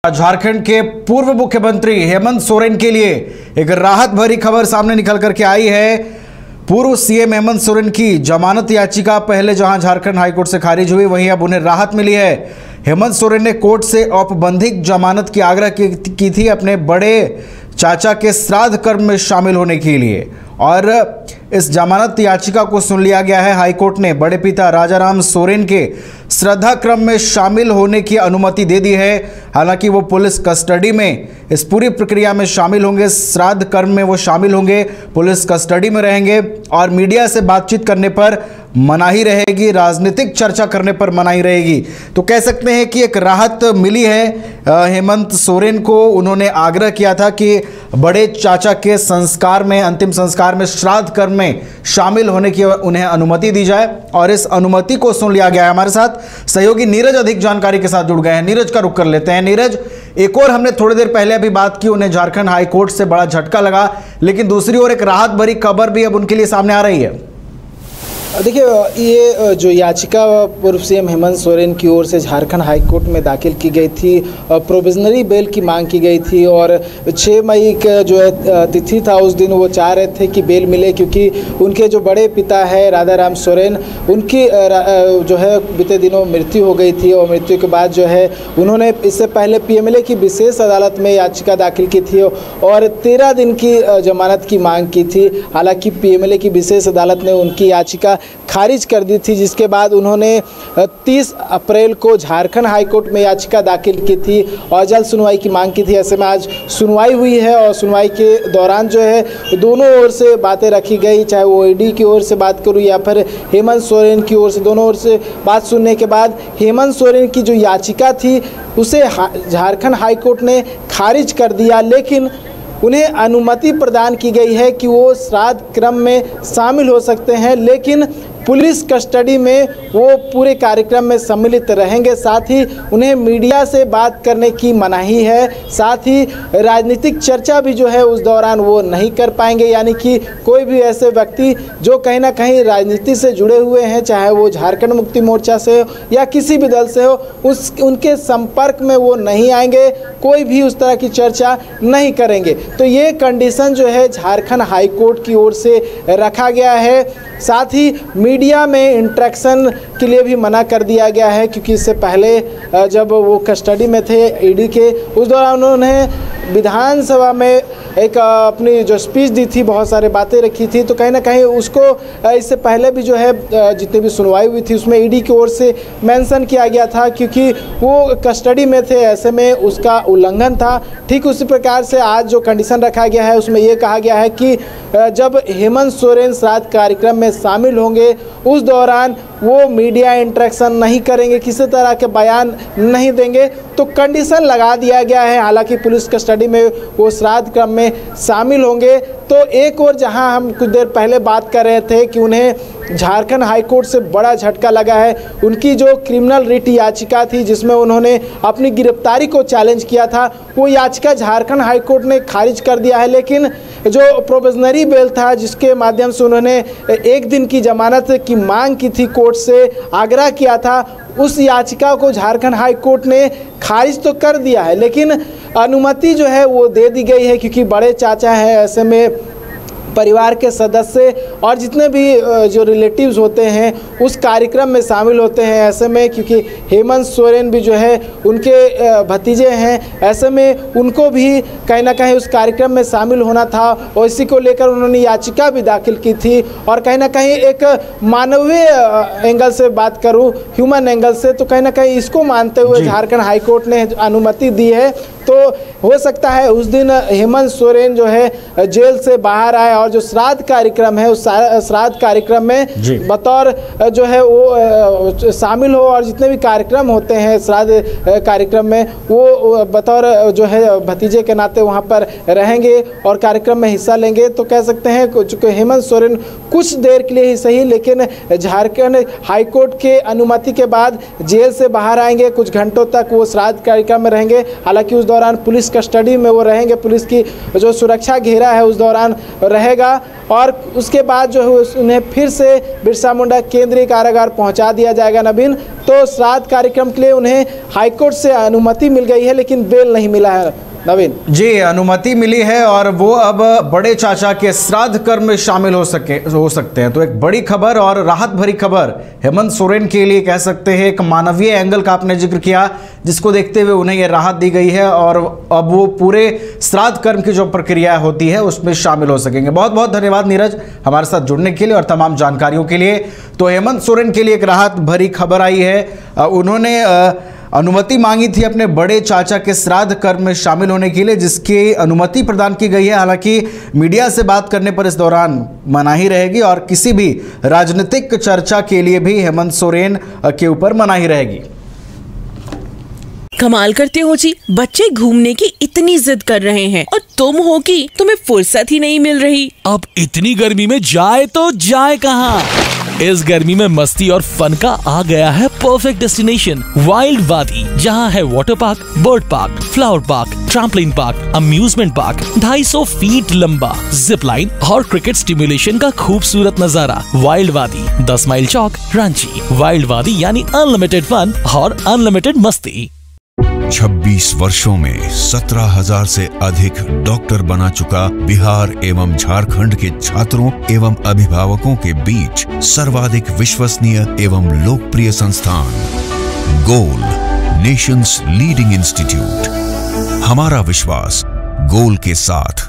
झारखंड के पूर्व मुख्यमंत्री हेमंत सोरेन के लिए एक राहत भरी खबर सामने निकल करके आई है। पूर्व सीएम हेमंत सोरेन की जमानत याचिका पहले जहां झारखंड हाईकोर्ट से खारिज हुई, वहीं अब उन्हें राहत मिली है। हेमंत सोरेन ने कोर्ट से औपबंधिक जमानत की आग्रह की थी अपने बड़े चाचा के श्राद्ध कर्म में शामिल होने के लिए, और इस जमानत याचिका को सुन लिया गया है। हाईकोर्ट ने बड़े पिता राजाराम सोरेन के श्रद्धा क्रम में शामिल होने की अनुमति दे दी है। हालांकि वो पुलिस कस्टडी में इस पूरी प्रक्रिया में शामिल होंगे, श्राद्ध कर्म में वो शामिल होंगे, पुलिस कस्टडी में रहेंगे और मीडिया से बातचीत करने पर मनाही रहेगी, राजनीतिक चर्चा करने पर मनाही रहेगी। तो कह सकते हैं कि एक राहत मिली है हेमंत सोरेन को। उन्होंने आग्रह किया था कि बड़े चाचा के संस्कार में, अंतिम संस्कार में, श्राद्ध कर्म में शामिल होने की उन्हें अनुमति दी जाए, और इस अनुमति को सुन लिया गया है। हमारे साथ सहयोगी नीरज अधिक जानकारी के साथ जुड़ गए हैं। नीरज का रुख कर लेते हैं। नीरज, एक और हमने थोड़ी देर पहले अभी बात की, उन्हें झारखंड हाईकोर्ट से बड़ा झटका लगा, लेकिन दूसरी ओर एक राहत भरी खबर भी अब उनके लिए सामने आ रही है। देखिए, ये जो याचिका पूर्व सीएम हेमंत सोरेन की ओर से झारखंड हाईकोर्ट में दाखिल की गई थी, प्रोविजनरी बेल की मांग की गई थी, और 6 मई का जो है तिथि था, उस दिन वो चाह रहे थे कि बेल मिले, क्योंकि उनके जो बड़े पिता है राजाराम सोरेन, उनकी जो है बीते दिनों मृत्यु हो गई थी, और मृत्यु के बाद जो है उन्होंने इससे पहले पीएमएलए की विशेष अदालत में याचिका दाखिल की थी और 13 दिन की जमानत की मांग की थी। हालांकि पीएमएलए की विशेष अदालत ने उनकी याचिका खारिज कर दी थी, जिसके बाद उन्होंने 30 अप्रैल को झारखंड हाईकोर्ट में याचिका दाखिल की थी और जल्द सुनवाई की मांग की थी। ऐसे में आज सुनवाई हुई है, और सुनवाई के दौरान जो है दोनों ओर से बातें रखी गई, चाहे वो ईडी की ओर से बात करूँ या फिर हेमंत सोरेन की ओर से, दोनों ओर से बात सुनने के बाद हेमंत सोरेन की जो याचिका थी उसे झारखंड हाईकोर्ट ने खारिज कर दिया, लेकिन उन्हें अनुमति प्रदान की गई है कि वो श्राद्ध क्रम में शामिल हो सकते हैं, लेकिन पुलिस कस्टडी में वो पूरे कार्यक्रम में सम्मिलित रहेंगे। साथ ही उन्हें मीडिया से बात करने की मनाही है, साथ ही राजनीतिक चर्चा भी जो है उस दौरान वो नहीं कर पाएंगे। यानी कि कोई भी ऐसे व्यक्ति जो कहीं ना कहीं राजनीति से जुड़े हुए हैं, चाहे वो झारखंड मुक्ति मोर्चा से हो या किसी भी दल से हो, उनके संपर्क में वो नहीं आएंगे, कोई भी उस तरह की चर्चा नहीं करेंगे। तो ये कंडीशन जो है झारखंड हाईकोर्ट की ओर से रखा गया है। साथ ही मीडिया में इंटरेक्शन के लिए भी मना कर दिया गया है, क्योंकि इससे पहले जब वो कस्टडी में थे ईडी के, उस दौरान उन्होंने विधानसभा में एक अपनी जो स्पीच दी थी, बहुत सारी बातें रखी थी, तो कहीं ना कहीं उसको इससे पहले भी जो है जितनी भी सुनवाई हुई थी उसमें ईडी की ओर से मेंशन किया गया था, क्योंकि वो कस्टडी में थे, ऐसे में उसका उल्लंघन था। ठीक उसी प्रकार से आज जो कंडीशन रखा गया है उसमें ये कहा गया है कि जब हेमंत सोरेन श्राद्ध कार्यक्रम में शामिल होंगे उस दौरान वो मीडिया इंटरेक्शन नहीं करेंगे, किसी तरह के बयान नहीं देंगे, तो कंडीशन लगा दिया गया है। हालांकि पुलिस कस्टडी में वो श्राद्ध क्रम में शामिल होंगे। तो एक और जहां हम कुछ देर पहले बात कर रहे थे कि उन्हें झारखंड हाईकोर्ट से बड़ा झटका लगा है, उनकी जो क्रिमिनल रिट याचिका थी जिसमें उन्होंने अपनी गिरफ्तारी को चैलेंज किया था, वो याचिका झारखंड हाईकोर्ट ने खारिज कर दिया है। लेकिन जो प्रोविजनरी बेल था, जिसके माध्यम से उन्होंने 1 दिन की जमानत की मांग की थी, कोर्ट से आग्रह किया था, उस याचिका को झारखंड हाईकोर्ट ने खारिज तो कर दिया है, लेकिन अनुमति जो है वो दे दी गई है, क्योंकि बड़े चाचा है, ऐसे में परिवार के सदस्य और जितने भी जो रिलेटिव्स होते हैं उस कार्यक्रम में शामिल होते हैं। ऐसे में क्योंकि हेमंत सोरेन भी जो है उनके भतीजे हैं, ऐसे में उनको भी कहीं ना कहीं उस कार्यक्रम में शामिल होना था, और इसी को लेकर उन्होंने याचिका भी दाखिल की थी। और कहीं ना कहीं एक मानवीय एंगल से बात करूं, ह्यूमन एंगल से, तो कहीं ना कहीं इसको मानते हुए झारखंड हाईकोर्ट ने अनुमति दी है। तो हो सकता है उस दिन हेमंत सोरेन जो है जेल से बाहर आए और जो श्राद्ध कार्यक्रम है उस श्राद्ध कार्यक्रम में बतौर जो है वो शामिल हो, और जितने भी कार्यक्रम होते हैं श्राद्ध कार्यक्रम में वो बतौर जो है भतीजे के नाते वहाँ पर रहेंगे और कार्यक्रम में हिस्सा लेंगे। तो कह सकते हैं चूँकि हेमंत सोरेन कुछ देर के लिए ही सही, लेकिन झारखंड हाईकोर्ट के अनुमति के बाद जेल से बाहर आएंगे, कुछ घंटों तक वो श्राद्ध कार्यक्रम में रहेंगे। हालांकि उस दौरान पुलिस कस्टडी में वो रहेंगे, पुलिस की जो सुरक्षा घेरा है उस दौरान रहेगा और उसके बाद जो है उन्हें फिर से बिरसा मुंडा केंद्रीय कारागार पहुंचा दिया जाएगा। नवीन, तो श्राद्ध कार्यक्रम के लिए उन्हें हाईकोर्ट से अनुमति मिल गई है लेकिन बेल नहीं मिला है। नवीन जी, अनुमति मिली है और वो अब बड़े चाचा के श्राद्ध कर्म में शामिल हो सकते हैं। तो एक बड़ी खबर और राहत भरी खबर हेमंत सोरेन के लिए कह सकते हैं। एक मानवीय एंगल का आपने जिक्र किया जिसको देखते हुए उन्हें यह राहत दी गई है और अब वो पूरे श्राद्ध कर्म की जो प्रक्रिया होती है उसमें शामिल हो सकेंगे। बहुत बहुत धन्यवाद नीरज हमारे साथ जुड़ने के लिए और तमाम जानकारियों के लिए। तो हेमंत सोरेन के लिए एक राहत भरी खबर आई है। उन्होंने अनुमति मांगी थी अपने बड़े चाचा के श्राद्ध कर्म में शामिल होने के लिए, जिसकी अनुमति प्रदान की गई है। हालांकि मीडिया से बात करने पर इस दौरान मनाही रहेगी और किसी भी राजनीतिक चर्चा के लिए भी हेमंत सोरेन के ऊपर मनाही रहेगी। कमाल करते हो जी, बच्चे घूमने की इतनी जिद कर रहे हैं और तुम हो कि तुम्हें फुर्सत ही नहीं मिल रही। अब इतनी गर्मी में जाए तो जाए कहाँ? इस गर्मी में मस्ती और फन का आ गया है परफेक्ट डेस्टिनेशन वाइल्ड वादी, जहाँ है water park, bird park, flower park, trampoline park, amusement park, 250 feet लंबा जिप लाइन और क्रिकेट स्टिमुलेशन का खूबसूरत नजारा। वाइल्ड वादी, 10 माइल चौक, रांची। वाइल्ड वादी यानी अनलिमिटेड फन और अनलिमिटेड मस्ती। 26 वर्षों में 17,000 से अधिक डॉक्टर बना चुका बिहार एवं झारखंड के छात्रों एवं अभिभावकों के बीच सर्वाधिक विश्वसनीय एवं लोकप्रिय संस्थान गोल, नेशंस लीडिंग इंस्टीट्यूट। हमारा विश्वास गोल के साथ।